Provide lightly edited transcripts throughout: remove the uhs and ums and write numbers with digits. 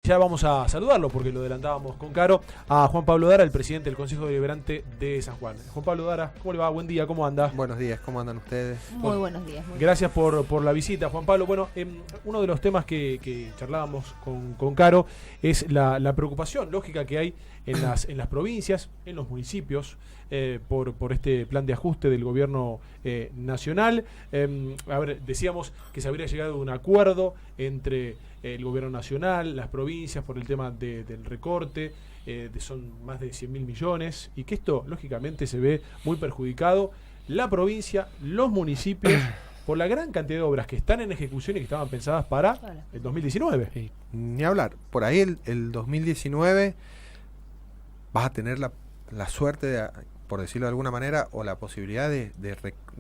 Ya vamos a saludarlo porque lo adelantábamos con Caro, a Juan Pablo Dara, el presidente del Consejo Deliberante de San Juan. Juan Pablo Dara, ¿cómo le va? Buen día, ¿cómo anda? Buenos días, ¿cómo andan ustedes? Muy buenos días. Gracias por la visita, Juan Pablo. Bueno, uno de los temas que charlábamos con Caro es la preocupación lógica que hay en las provincias, en los municipios, por este plan de ajuste del gobierno nacional. A ver, decíamos que se habría llegado a un acuerdo entre el gobierno nacional, las provincias, por el tema del recorte, son más de 100.000 millones, y que esto lógicamente se ve muy perjudicado la provincia, los municipios, por la gran cantidad de obras que están en ejecución y que estaban pensadas para el 2019. Sí, ni hablar, por ahí el 2019 vas a tener la suerte, por decirlo de alguna manera, o la posibilidad de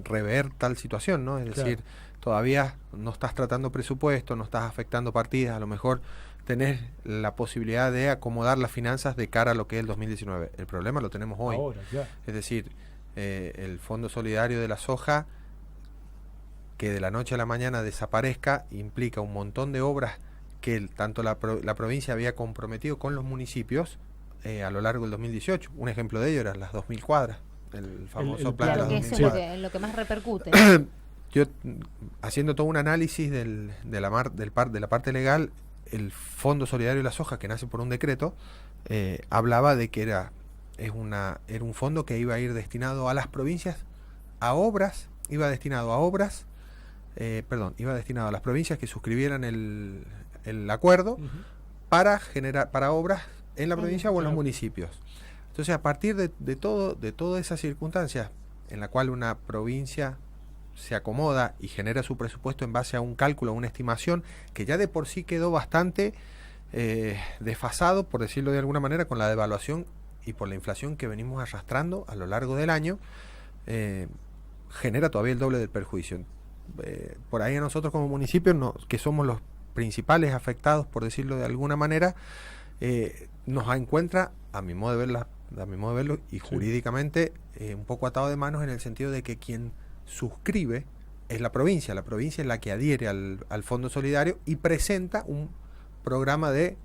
rever tal situación, ¿no? Es decir, todavía no estás tratando presupuesto, no estás afectando partidas, a lo mejor tenés la posibilidad de acomodar las finanzas de cara a lo que es el 2019. El problema lo tenemos hoy. Ahora, es decir, el Fondo Solidario de la Soja, que de la noche a la mañana desaparezca, implica un montón de obras que tanto la provincia había comprometido con los municipios a lo largo del 2018. Un ejemplo de ello eran las 2.000 cuadras, el famoso plan de las 2.000 eso cuadras. es lo que más repercute. Yo, haciendo todo un análisis de la parte legal, el Fondo Solidario de la Soja, que nace por un decreto, hablaba de que era un fondo que iba a ir destinado a las provincias, iba destinado a las provincias que suscribieran el acuerdo para obras en la provincia o en los municipios. Entonces, a partir de todas esas circunstancias en la cual una provincia se acomoda y genera su presupuesto en base a un cálculo, a una estimación que ya de por sí quedó bastante desfasado, por decirlo de alguna manera, con la devaluación y por la inflación que venimos arrastrando a lo largo del año, genera todavía el doble del perjuicio. Por ahí a nosotros como municipio, que somos los principales afectados, por decirlo de alguna manera, nos encuentra, a mi modo de verlo, y jurídicamente un poco atado de manos, en el sentido de que quien suscribe es la provincia es la que adhiere al Fondo Solidario y presenta un programa de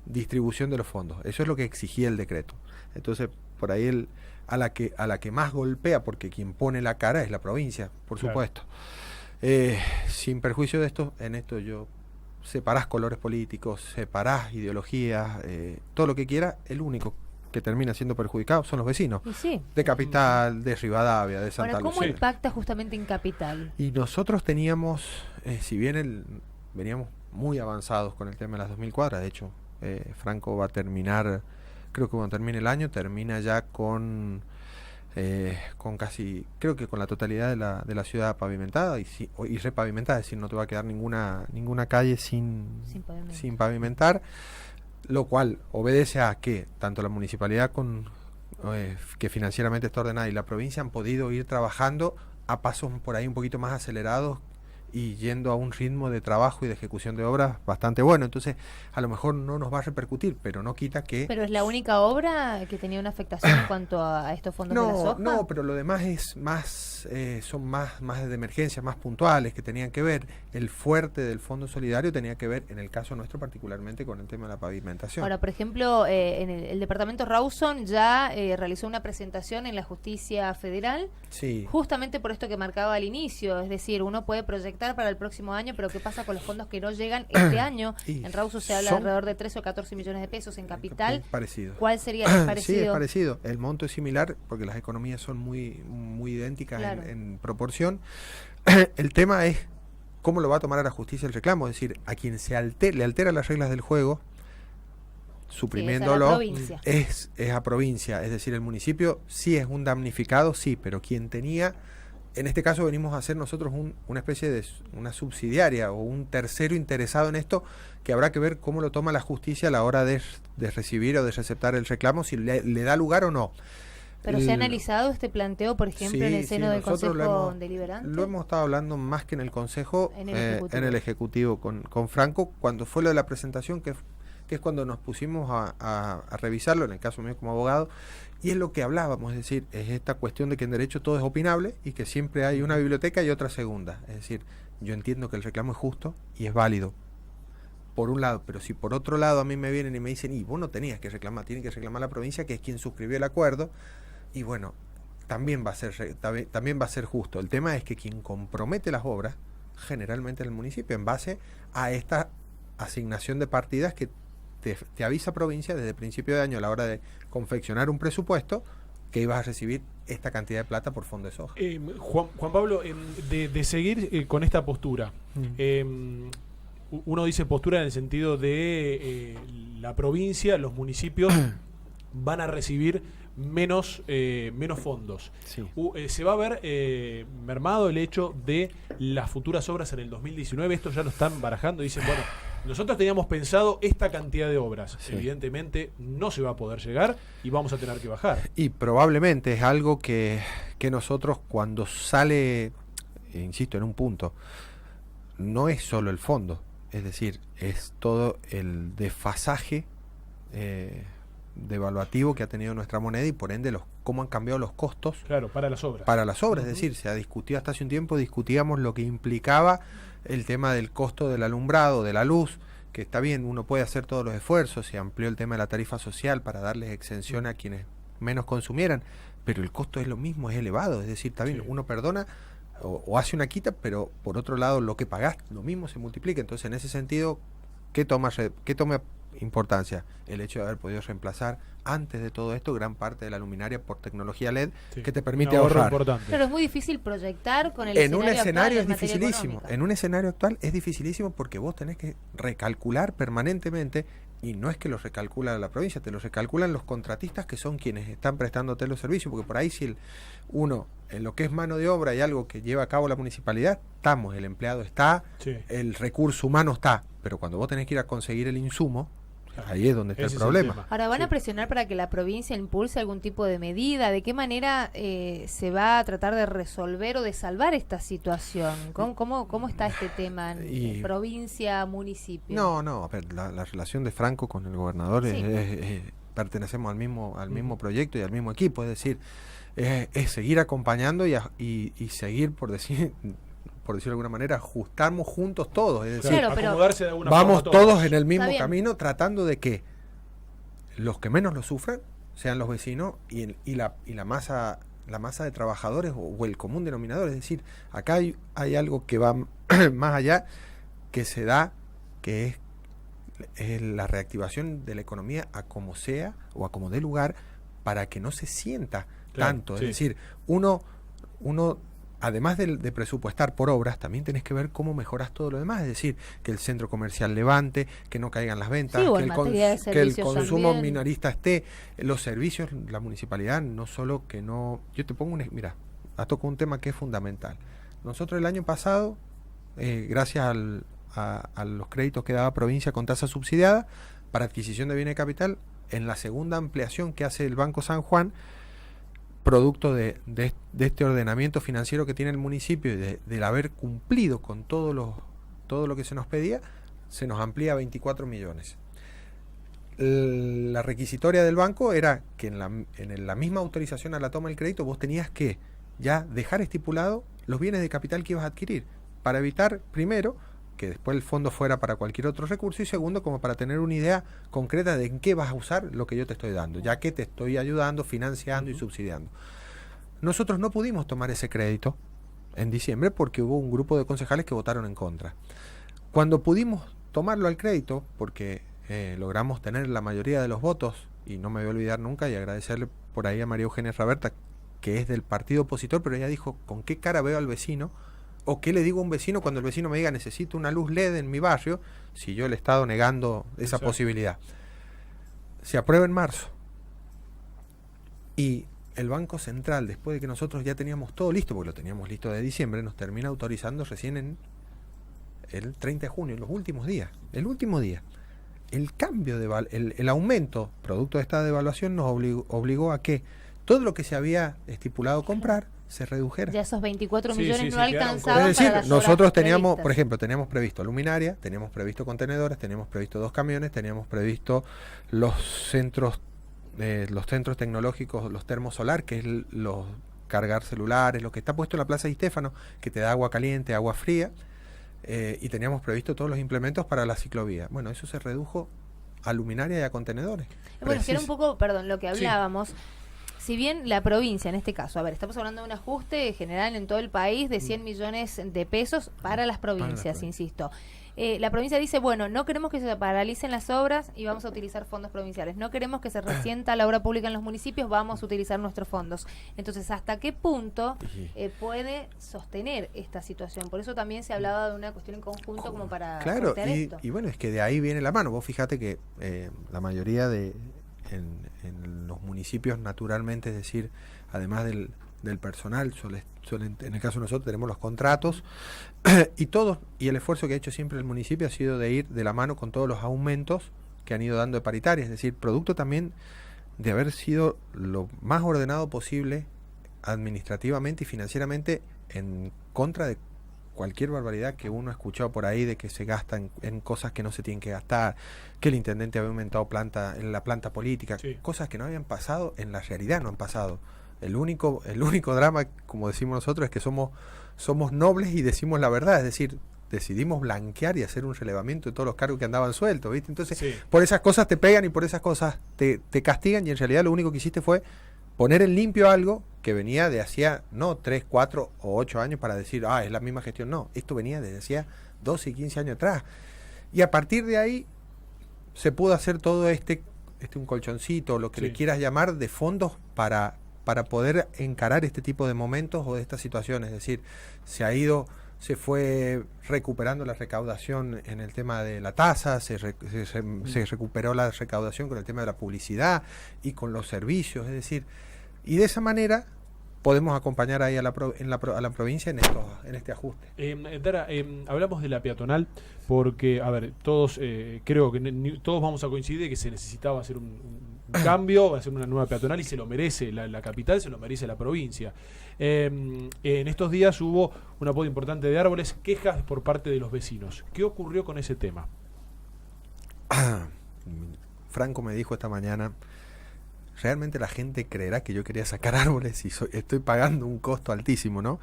distribución de los fondos. Eso es lo que exigía el decreto. Entonces, por ahí a la que más golpea, porque quien pone la cara es la provincia, por supuesto. Sin perjuicio de esto, en esto yo separás colores políticos, separás ideologías, todo lo que quieras, el único que termina siendo perjudicado son los vecinos. Sí. De Capital, de Rivadavia, de Santa Lucía. ¿Cómo impacta justamente en Capital? Y nosotros teníamos, si bien veníamos muy avanzados con el tema de las 2.000 cuadras, de hecho, Franco va a terminar, creo que cuando termine el año, termina ya con casi, creo que con la totalidad de la ciudad pavimentada y repavimentada, es decir, no te va a quedar ninguna calle sin pavimentar, lo cual obedece a que tanto la municipalidad que financieramente está ordenada y la provincia han podido ir trabajando a pasos por ahí un poquito más acelerados y yendo a un ritmo de trabajo y de ejecución de obras bastante bueno. Entonces, a lo mejor no nos va a repercutir, pero no quita que... ¿Pero es la única obra que tenía una afectación en cuanto a estos fondos de la soja? No, pero lo demás son más de emergencia, más puntuales, que tenían que ver. El fuerte del Fondo Solidario tenía que ver, en el caso nuestro particularmente, con el tema de la pavimentación. Ahora, por ejemplo, en el departamento Rawson ya realizó una presentación en la Justicia Federal, justamente por esto que marcaba al inicio, es decir, uno puede proyectar para el próximo año, pero ¿qué pasa con los fondos que no llegan este año? En Rawson se habla de alrededor de 13 o 14 millones de pesos. En Capital, parecido. ¿Cuál sería el parecido? Sí, es parecido. El monto es similar porque las economías son muy idénticas, claro, en proporción. El tema es cómo lo va a tomar a la justicia el reclamo, es decir, a quien le altera las reglas del juego, suprimiéndolo, es a provincia. Es decir, el municipio sí es un damnificado, sí, pero quien tenía... En este caso venimos a hacer nosotros una especie de una subsidiaria o un tercero interesado en esto, que habrá que ver cómo lo toma la justicia a la hora de recibir o de receptar el reclamo, si le da lugar o no. ¿Pero se ha analizado este planteo, por ejemplo, en el seno del Consejo Deliberante? Lo hemos estado hablando más que en el Consejo, en el Ejecutivo con Franco, cuando fue lo de la presentación, que es cuando nos pusimos a revisarlo, en el caso mío como abogado, y es lo que hablábamos, es decir, es esta cuestión de que en derecho todo es opinable y que siempre hay una biblioteca y otra segunda. Es decir, yo entiendo que el reclamo es justo y es válido, por un lado, pero si por otro lado a mí me vienen y me dicen, y vos no tenías que reclamar, tiene que reclamar la provincia, que es quien suscribió el acuerdo, y bueno, también va a ser justo. El tema es que quien compromete las obras, generalmente es el municipio, en base a esta asignación de partidas que te avisa provincia desde el principio de año a la hora de confeccionar un presupuesto que ibas a recibir esta cantidad de plata por fondo de soja. Juan Pablo, de seguir con esta postura, uno dice postura en el sentido de la provincia, los municipios van a recibir menos fondos. Sí. Se va a ver mermado el hecho de las futuras obras en el 2019. Esto ya lo están barajando. Dicen, bueno, nosotros teníamos pensado esta cantidad de obras. Sí. Evidentemente no se va a poder llegar y vamos a tener que bajar. Y probablemente es algo que nosotros cuando sale, insisto en un punto, no es solo el fondo. Es decir, es todo el desfasaje devaluativo que ha tenido nuestra moneda y por ende cómo han cambiado los costos. Claro, para las obras. Para las obras, es decir, se ha discutido hasta hace un tiempo, discutíamos lo que implicaba el tema del costo del alumbrado, de la luz, que está bien, uno puede hacer todos los esfuerzos, se amplió el tema de la tarifa social para darles exención a quienes menos consumieran, pero el costo es lo mismo, es elevado, es decir, está bien, uno perdona o hace una quita, pero por otro lado lo que pagás, lo mismo se multiplica. Entonces, en ese sentido, ¿qué toma importancia? El hecho de haber podido reemplazar antes de todo esto gran parte de la luminaria por tecnología LED, que te permite ahorrar. Pero es muy difícil proyectar con el en un escenario actual, es dificilísimo. En un escenario actual es dificilísimo porque vos tenés que recalcular permanentemente, y no es que lo recalcula la provincia, te lo recalculan los contratistas que son quienes están prestándote los servicios, porque por ahí si uno en lo que es mano de obra y algo que lleva a cabo la municipalidad, estamos, el empleado está, el recurso humano está, pero cuando vos tenés que ir a conseguir el insumo, ahí es donde está el problema. Ahora, ¿van a presionar para que la provincia impulse algún tipo de medida? ¿De qué manera se va a tratar de resolver o de salvar esta situación? ¿Cómo está este tema en provincia, municipio? No, a ver, la relación de Franco con el gobernador pertenecemos al mismo proyecto y al mismo equipo, es decir, es seguir acompañando y seguir, por decirlo de alguna manera, ajustamos juntos todos, es decir, acomodarse de alguna vamos forma todos en el mismo camino tratando de que los que menos lo sufran sean los vecinos y la masa de trabajadores o el común denominador. Es decir, acá hay algo que va más allá, que se da, que es la reactivación de la economía a como sea o a como dé lugar, para que no se sienta tanto. Es decir, uno además de presupuestar por obras, también tenés que ver cómo mejoras todo lo demás, es decir, que el centro comercial levante, que no caigan las ventas, que el consumo también minorista esté, los servicios, la municipalidad, no solo que no... Yo te pongo mira, has tocado un tema que es fundamental. Nosotros el año pasado, gracias a los créditos que daba provincia con tasa subsidiada para adquisición de bienes de capital, en la segunda ampliación que hace el Banco San Juan, producto de este ordenamiento financiero que tiene el municipio y del haber cumplido con todo lo que se nos pedía, se nos amplía a 24 millones. La requisitoria del banco era que en la misma autorización a la toma del crédito vos tenías que ya dejar estipulado los bienes de capital que ibas a adquirir, para evitar, primero, que después el fondo fuera para cualquier otro recurso, y segundo, como para tener una idea concreta de en qué vas a usar lo que yo te estoy dando, ya que te estoy ayudando, financiando y subsidiando. Nosotros no pudimos tomar ese crédito en diciembre porque hubo un grupo de concejales que votaron en contra. Cuando pudimos tomarlo al crédito, porque logramos tener la mayoría de los votos, y no me voy a olvidar nunca, y agradecerle por ahí a María Eugenia Raberta, que es del partido opositor, pero ella dijo, ¿con qué cara veo al vecino? ¿O qué le digo a un vecino cuando el vecino me diga necesito una luz LED en mi barrio, si yo le he estado negando esa posibilidad? Se aprueba en marzo. Y el Banco Central, después de que nosotros ya teníamos todo listo, porque lo teníamos listo de diciembre, nos termina autorizando recién en el 30 de junio, en los últimos días. El último día. El cambio el aumento producto de esta devaluación nos obligó a que todo lo que se había estipulado comprar se redujera. Ya esos 24 millones no alcanzaban. Es decir, nosotros teníamos, por ejemplo, teníamos previsto luminaria, teníamos previsto contenedores, teníamos previsto 2 camiones, teníamos previsto los centros tecnológicos, los termosolar, que es los cargar celulares, lo que está puesto en la Plaza Di Stéfano, que te da agua caliente, agua fría. y teníamos previsto todos los implementos para la ciclovía. Bueno, eso se redujo a luminaria y a contenedores. Bueno, que era un poco, perdón, lo que hablábamos. Sí. Si bien la provincia, en este caso, a ver, estamos hablando de un ajuste general en todo el país de 100 millones de pesos para las provincias, insisto. La provincia dice, bueno, no queremos que se paralicen las obras y vamos a utilizar fondos provinciales. No queremos que se resienta la obra pública en los municipios, vamos a utilizar nuestros fondos. Entonces, ¿hasta qué punto puede sostener esta situación? Por eso también se hablaba de una cuestión en conjunto como para... Claro, y bueno, es que de ahí viene la mano. Vos fíjate que la mayoría en los municipios, naturalmente, es decir, además del personal, suelen, en el caso de nosotros tenemos los contratos y el esfuerzo que ha hecho siempre el municipio ha sido de ir de la mano con todos los aumentos que han ido dando de paritaria, es decir, producto también de haber sido lo más ordenado posible administrativamente y financieramente en contra de cualquier barbaridad que uno ha escuchado por ahí de que se gasta en cosas que no se tienen que gastar, que el intendente había aumentado en la planta política, cosas que no habían pasado, en la realidad no han pasado. El único drama, como decimos nosotros, es que somos nobles y decimos la verdad, es decir, decidimos blanquear y hacer un relevamiento de todos los cargos que andaban sueltos, ¿viste? Entonces, por esas cosas te pegan y por esas cosas te castigan, y en realidad lo único que hiciste fue poner en limpio algo que venía de hacía, no 3, 4 o 8 años para decir, es la misma gestión. No, esto venía desde hacía 12 y 15 años atrás. Y a partir de ahí se pudo hacer todo un colchoncito, lo que le quieras llamar, de fondos para poder encarar este tipo de momentos o de estas situaciones. Es decir, se fue recuperando la recaudación en el tema de la tasa, se recuperó la recaudación con el tema de la publicidad y con los servicios, es decir, y de esa manera podemos acompañar ahí a la provincia en este ajuste. Dara, hablamos de la peatonal porque, a ver, todos creo que todos vamos a coincidir que se necesitaba hacer un cambio, hacer una nueva peatonal, y se lo merece la capital, se lo merece la provincia. En estos días hubo una poda importante de árboles, quejas por parte de los vecinos. ¿Qué ocurrió con ese tema? Franco me dijo esta mañana, realmente la gente creerá que yo quería sacar árboles y estoy pagando un costo altísimo, ¿no?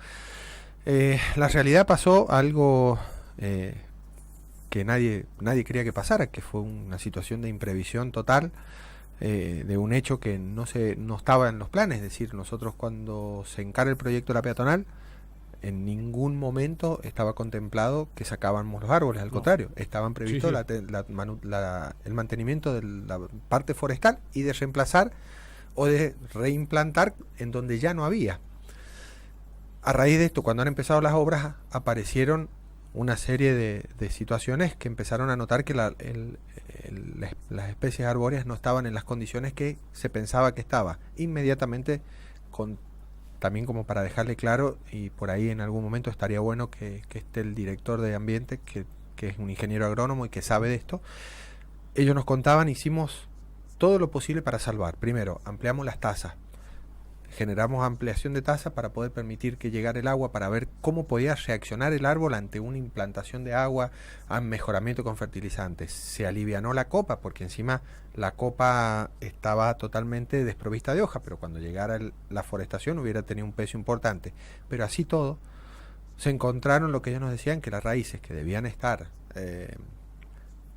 La realidad pasó algo que nadie quería que pasara, que fue una situación de imprevisión total, de un hecho que no estaba en los planes. Es decir, nosotros cuando se encara el proyecto de la peatonal, en ningún momento estaba contemplado que sacábamos los árboles, al contrario, estaban previstos el mantenimiento de la parte forestal y de reemplazar o de reimplantar en donde ya no había. A raíz de esto, cuando han empezado las obras, aparecieron una serie de situaciones que empezaron a notar que las especies arbóreas no estaban en las condiciones que se pensaba que estaba. Inmediatamente, también como para dejarle claro, y por ahí en algún momento estaría bueno que esté el director de ambiente, que es un ingeniero agrónomo y que sabe de esto. Ellos nos contaban, hicimos todo lo posible para salvar. Primero, ampliamos las tasas. Generamos ampliación de tasa para poder permitir que llegara el agua, para ver cómo podía reaccionar el árbol ante una implantación de agua, a mejoramiento con fertilizantes. Se alivianó la copa, porque encima la copa estaba totalmente desprovista de hoja, pero cuando llegara la forestación hubiera tenido un peso importante. Pero así todo, se encontraron lo que ellos nos decían, que las raíces que debían estar,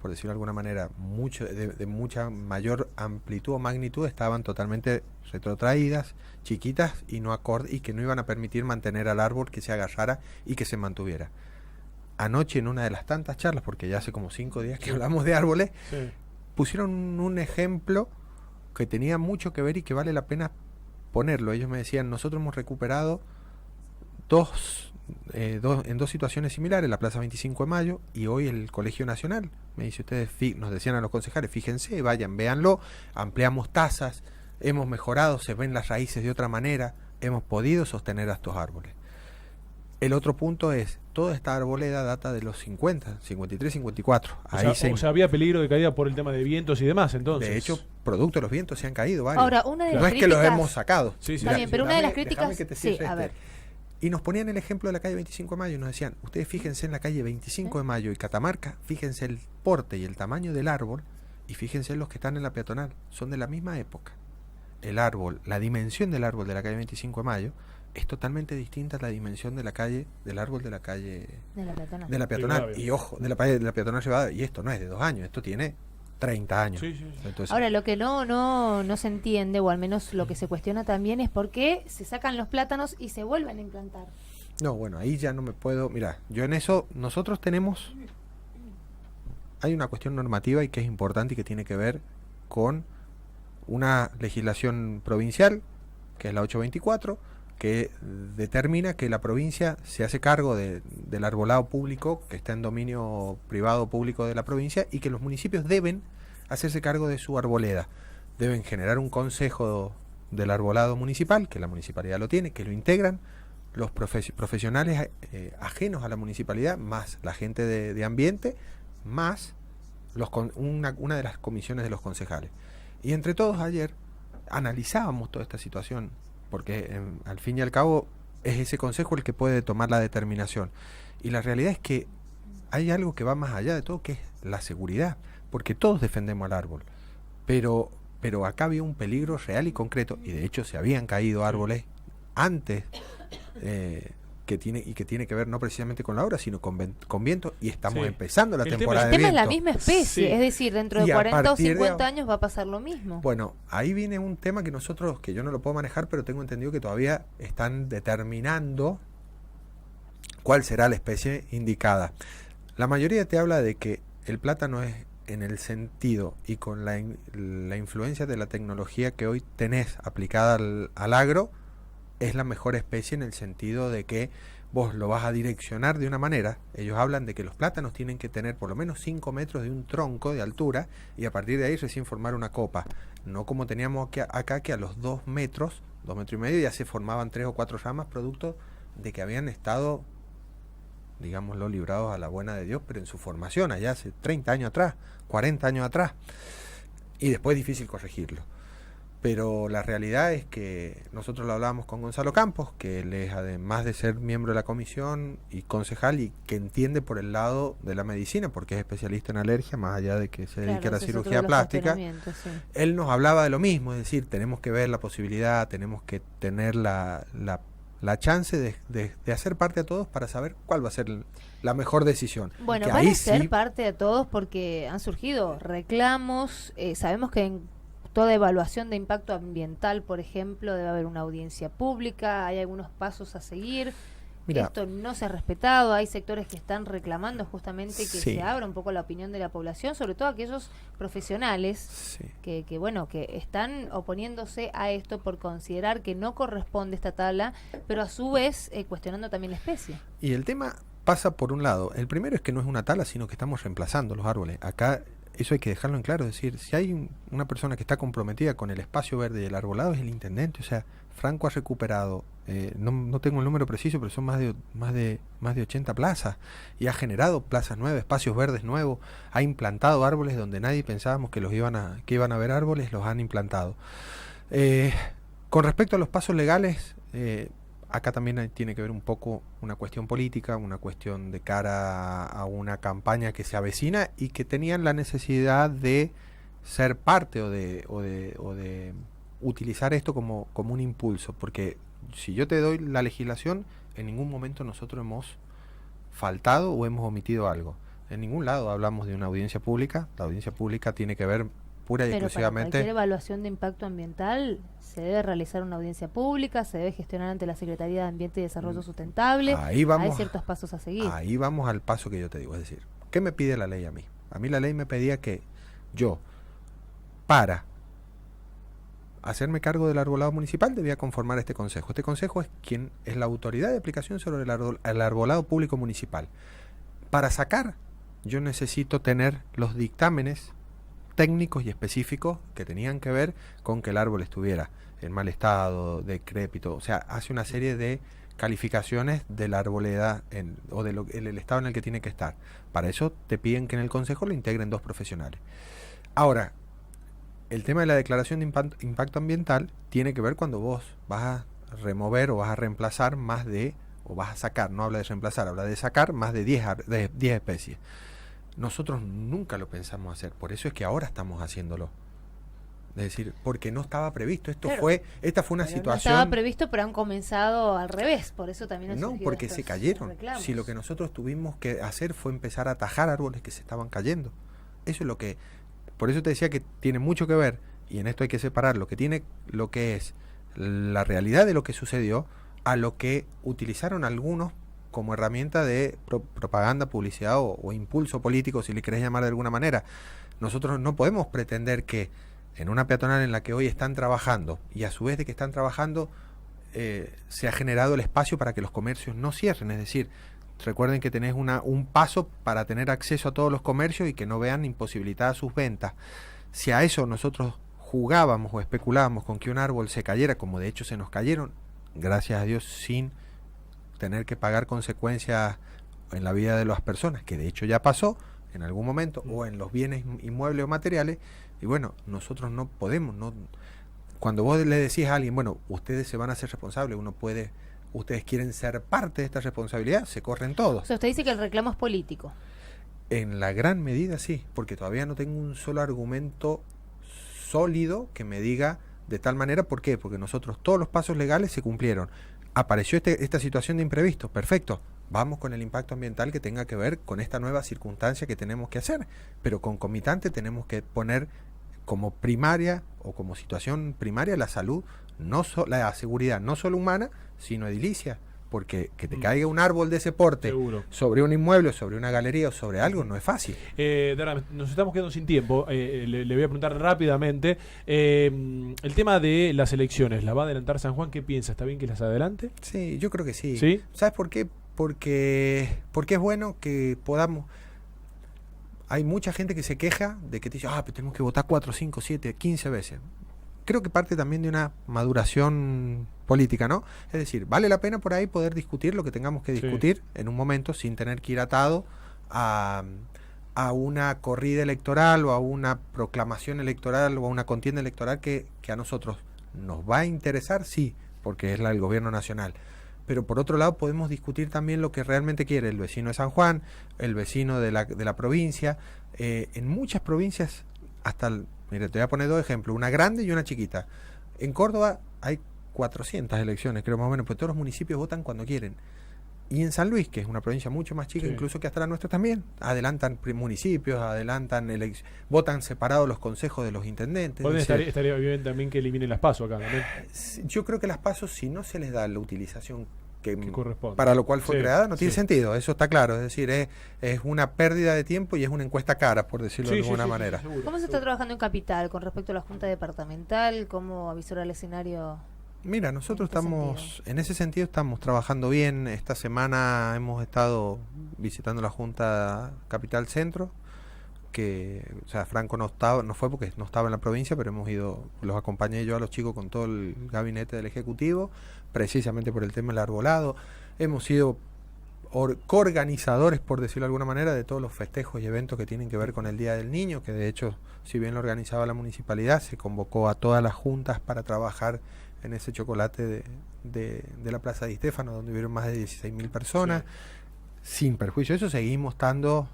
por decirlo de alguna manera, de mucha mayor amplitud o magnitud, estaban totalmente retrotraídas, chiquitas y y que no iban a permitir mantener al árbol, que se agarrara y que se mantuviera. Anoche, en una de las tantas charlas, porque ya hace como 5 días que hablamos de árboles, pusieron un ejemplo que tenía mucho que ver y que vale la pena ponerlo. Ellos me decían, nosotros hemos recuperado en dos situaciones similares, la Plaza 25 de Mayo y hoy el Colegio Nacional. Me dice, ustedes nos decían a los concejales, fíjense, vayan, véanlo, ampliamos tasas, hemos mejorado, se ven las raíces de otra manera, hemos podido sostener a estos árboles. El otro punto es, toda esta arboleda data de los 50, 53, 54. O sea, había peligro de caída por el tema de vientos y demás, entonces. De hecho, producto de los vientos se han caído varios. Ahora, una de las no es que los hemos sacado. Está bien, pero una de las críticas... a ver. Y nos ponían el ejemplo de la calle 25 de Mayo y nos decían, ustedes fíjense en la calle 25 de Mayo y Catamarca, fíjense el porte y el tamaño del árbol y fíjense en los que están en la peatonal, son de la misma época. El árbol, la dimensión del árbol de la calle 25 de Mayo es totalmente distinta la dimensión de la calle, del árbol de la calle, de la peatonal. Y ojo, de la peatonal Rivadavia. Y esto no es de 2 años, esto tiene 30 años. Sí. Entonces, ahora, lo que no se entiende, o al menos lo que se cuestiona también, es por qué se sacan los plátanos y se vuelven a implantar. No, bueno, ahí ya no me puedo... Mira, yo en eso, nosotros tenemos... Hay una cuestión normativa y que es importante y que tiene que ver con una legislación provincial, que es la 824, que determina que la provincia se hace cargo del arbolado público que está en dominio privado o público de la provincia, y que los municipios deben hacerse cargo de su arboleda. Deben generar un consejo del arbolado municipal, que la municipalidad lo tiene, que lo integran los profesionales ajenos a la municipalidad, más la gente de ambiente, más una de las comisiones de los concejales. Y entre todos ayer analizábamos toda esta situación, porque al fin y al cabo es ese consejo el que puede tomar la determinación. Y la realidad es que hay algo que va más allá de todo, que es la seguridad, porque todos defendemos al árbol, pero acá había un peligro real y concreto, y de hecho se habían caído árboles antes, que tiene que ver no precisamente con la obra, sino con viento, y estamos empezando la temporada de viento. El tema es la misma especie, es decir, dentro de 40 o 50 años va a pasar lo mismo. Bueno, ahí viene un tema que yo no lo puedo manejar, pero tengo entendido que todavía están determinando cuál será la especie indicada. La mayoría te habla de que el plátano es, en el sentido y con la influencia de la tecnología que hoy tenés aplicada al agro, es la mejor especie en el sentido de que vos lo vas a direccionar de una manera. Ellos hablan de que los plátanos tienen que tener por lo menos 5 metros de un tronco de altura, y a partir de ahí recién formar una copa. No como teníamos acá, que a los 2 metros, 2 metros y medio, ya se formaban 3 o 4 ramas, producto de que habían estado, digámoslo, librados a la buena de Dios, pero en su formación allá hace 30 años atrás, 40 años atrás, y después es difícil corregirlo. Pero la realidad es que nosotros lo hablábamos con Gonzalo Campos, que él es, además de ser miembro de la comisión y concejal, y que entiende por el lado de la medicina, porque es especialista en alergia, más allá de que se dedique a la cirugía plástica. Sí. Él nos hablaba de lo mismo, es decir, tenemos que ver la posibilidad, tenemos que tener la chance de hacer parte a todos para saber cuál va a ser la mejor decisión. Bueno, que van a ser parte a todos porque han surgido reclamos, sabemos que en toda evaluación de impacto ambiental, por ejemplo, debe haber una audiencia pública, hay algunos pasos a seguir. Mira, esto no se ha respetado, hay sectores que están reclamando justamente que se abra un poco la opinión de la población, sobre todo aquellos profesionales que están oponiéndose a esto por considerar que no corresponde esta tabla, pero a su vez cuestionando también la especie. Y el tema pasa por un lado, el primero es que no es una tala, sino que estamos reemplazando los árboles. Acá eso hay que dejarlo en claro, es decir, si hay una persona que está comprometida con el espacio verde y el arbolado, es el intendente. O sea, Franco ha recuperado, no tengo el número preciso, pero son más de 80 plazas, y ha generado plazas nuevas, espacios verdes nuevos, ha implantado árboles donde nadie pensábamos que iban a haber árboles, los han implantado. Con respecto a los pasos legales, acá también tiene que ver un poco una cuestión política, una cuestión de cara a una campaña que se avecina y que tenían la necesidad de ser parte o de utilizar esto como un impulso, porque si yo te doy la legislación, en ningún momento nosotros hemos faltado o hemos omitido algo. En ningún lado hablamos de una audiencia pública. La audiencia pública tiene que ver pura y exclusivamente... Para cualquier evaluación de impacto ambiental se debe realizar una audiencia pública, se debe gestionar ante la Secretaría de Ambiente y Desarrollo Sustentable. Hay ciertos pasos a seguir. Ahí vamos al paso que yo te digo, es decir, ¿qué me pide la ley a mí? A mí la ley me pedía que yo, para hacerme cargo del arbolado municipal, debía conformar este consejo. Este consejo es quien es la autoridad de aplicación sobre el arbolado público municipal. Para sacar, yo necesito tener los dictámenes técnicos y específicos que tenían que ver con que el árbol estuviera en mal estado, decrépito. O sea, hace una serie de calificaciones de la arboleda o del estado en el que tiene que estar. Para eso te piden que en el consejo lo integren 2 profesionales. Ahora, el tema de la declaración de impacto ambiental tiene que ver cuando vos vas a remover o vas a reemplazar o vas a sacar, no habla de reemplazar, habla de sacar más de 10 especies. Nosotros nunca lo pensamos hacer, por eso es que ahora estamos haciéndolo. Es decir, porque no estaba previsto. Esta Claro. fue una situación... No estaba previsto, pero han comenzado al revés, por eso también han No, surgido porque estos se cayeron. reclamos. Si lo que nosotros tuvimos que hacer fue empezar a atajar árboles que se estaban cayendo. Eso es lo que... Por eso te decía que tiene mucho que ver, y en esto hay que separar lo que es la realidad de lo que sucedió a lo que utilizaron algunos como herramienta de propaganda, publicidad o impulso político, si le querés llamar de alguna manera. Nosotros no podemos pretender que en una peatonal en la que hoy están trabajando, y a su vez de que están trabajando, se ha generado el espacio para que los comercios no cierren. Es decir, recuerden que tenés un paso para tener acceso a todos los comercios y que no vean imposibilitadas sus ventas. Si a eso nosotros jugábamos o especulábamos con que un árbol se cayera, como de hecho se nos cayeron, gracias a Dios, sin tener que pagar consecuencias en la vida de las personas, que de hecho ya pasó en algún momento, o en los bienes inmuebles o materiales, y bueno, nosotros no podemos, cuando vos le decís a alguien, bueno, ustedes se van a hacer responsables, ustedes quieren ser parte de esta responsabilidad, se corren todos. O sea, usted dice que el reclamo es político. En la gran medida sí, porque todavía no tengo un solo argumento sólido que me diga de tal manera. ¿Por qué? Porque nosotros todos los pasos legales se cumplieron. Apareció esta situación de imprevisto, perfecto, vamos con el impacto ambiental que tenga que ver con esta nueva circunstancia que tenemos que hacer, pero concomitante tenemos que poner como primaria o como situación primaria la salud, la seguridad no solo humana, sino edilicia, porque que te caiga un árbol de ese porte sobre un inmueble, sobre una galería o sobre algo no es fácil. Dara, nos estamos quedando sin tiempo. Le voy a preguntar rápidamente el tema de las elecciones. ¿La va a adelantar San Juan? ¿Qué piensa? ¿Está bien que las adelante? Sí, yo creo que sí. ¿Sí? ¿Sabes por qué? Porque es bueno que podamos... Hay mucha gente que se queja de que te dice, pero tenemos que votar 4, 5, 7, 15 veces. Creo que parte también de una maduración política, ¿no? Es decir, vale la pena por ahí poder discutir lo que tengamos que discutir en un momento sin tener que ir atado a una corrida electoral o a una proclamación electoral o a una contienda electoral que a nosotros nos va a interesar, sí, porque es la del gobierno nacional. Pero por otro lado podemos discutir también lo que realmente quiere el vecino de San Juan, el vecino de la provincia. En muchas provincias, mire, te voy a poner 2 ejemplos, una grande y una chiquita. En Córdoba hay 400 elecciones, creo más o menos, pues todos los municipios votan cuando quieren. Y en San Luis, que es una provincia mucho más chica, incluso que hasta la nuestra también, adelantan municipios, votan separados los consejos de los intendentes. Estaría bien también que eliminen las PASO acá también. Yo creo que las PASO, si no se les da la utilización que corresponde, para lo cual fue creada, no tiene sentido, eso está claro. Es decir, es una pérdida de tiempo y es una encuesta cara, por decirlo de alguna manera. Seguro, ¿cómo se está trabajando en Capital con respecto a la Junta Departamental? ¿Cómo avisar al escenario? Mira, nosotros en ese sentido estamos trabajando bien. Esta semana hemos estado visitando la Junta Capital Centro, Franco no fue porque no estaba en la provincia, pero hemos ido, los acompañé yo a los chicos con todo el gabinete del Ejecutivo, precisamente por el tema del arbolado. Hemos sido coorganizadores, por decirlo de alguna manera, de todos los festejos y eventos que tienen que ver con el Día del Niño, que de hecho, si bien lo organizaba la municipalidad, se convocó a todas las juntas para trabajar en ese chocolate de la Plaza Di Stéfano, donde hubieron más de 16.000 personas, sin perjuicio. Eso seguimos estando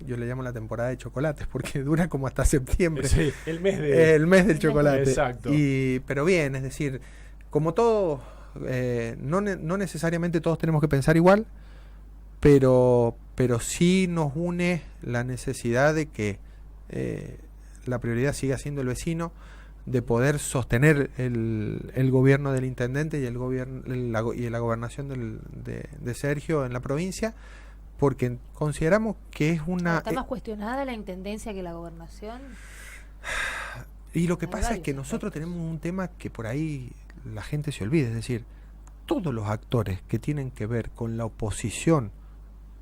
yo le llamo la temporada de chocolates, porque dura como hasta septiembre. Sí, el mes del chocolate. Exacto. Pero bien, es decir, como todo, no necesariamente todos tenemos que pensar igual, pero sí nos une la necesidad de que la prioridad siga siendo el vecino, de poder sostener el gobierno del intendente y la gobernación de Sergio en la provincia, porque consideramos que es una... ¿Está más cuestionada la intendencia que la gobernación? Y lo que pasa es que nosotros tenemos un tema que por ahí la gente se olvida, es decir, todos los actores que tienen que ver con la oposición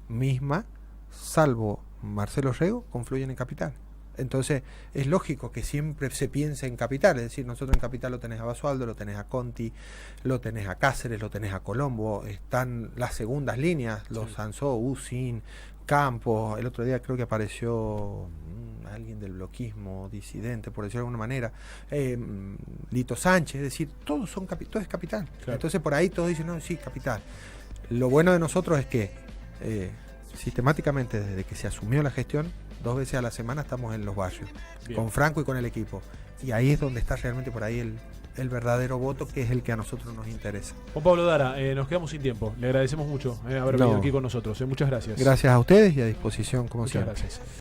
misma, salvo Marcelo Rego, confluyen en Capital. Entonces es lógico que siempre se piense en Capital, es decir, nosotros en Capital lo tenés a Basualdo, lo tenés a Conti, lo tenés a Cáceres, lo tenés a Colombo, están las segundas líneas, los Sansó, Usin, Campos, el otro día creo que apareció alguien del bloquismo disidente, por decirlo de alguna manera, Lito Sánchez, es decir, todo es Capital. Claro. Entonces por ahí todos dicen, no, sí, Capital. Lo bueno de nosotros es que sistemáticamente desde que se asumió la gestión 2 veces a la semana estamos en los barrios, Bien. con Franco y con el equipo. Y ahí es donde está realmente por ahí el verdadero voto, que es el que a nosotros nos interesa. Juan Pablo Dara, nos quedamos sin tiempo. Le agradecemos mucho haber venido aquí con nosotros. Muchas gracias. Gracias a ustedes y a disposición como Muchas siempre. gracias.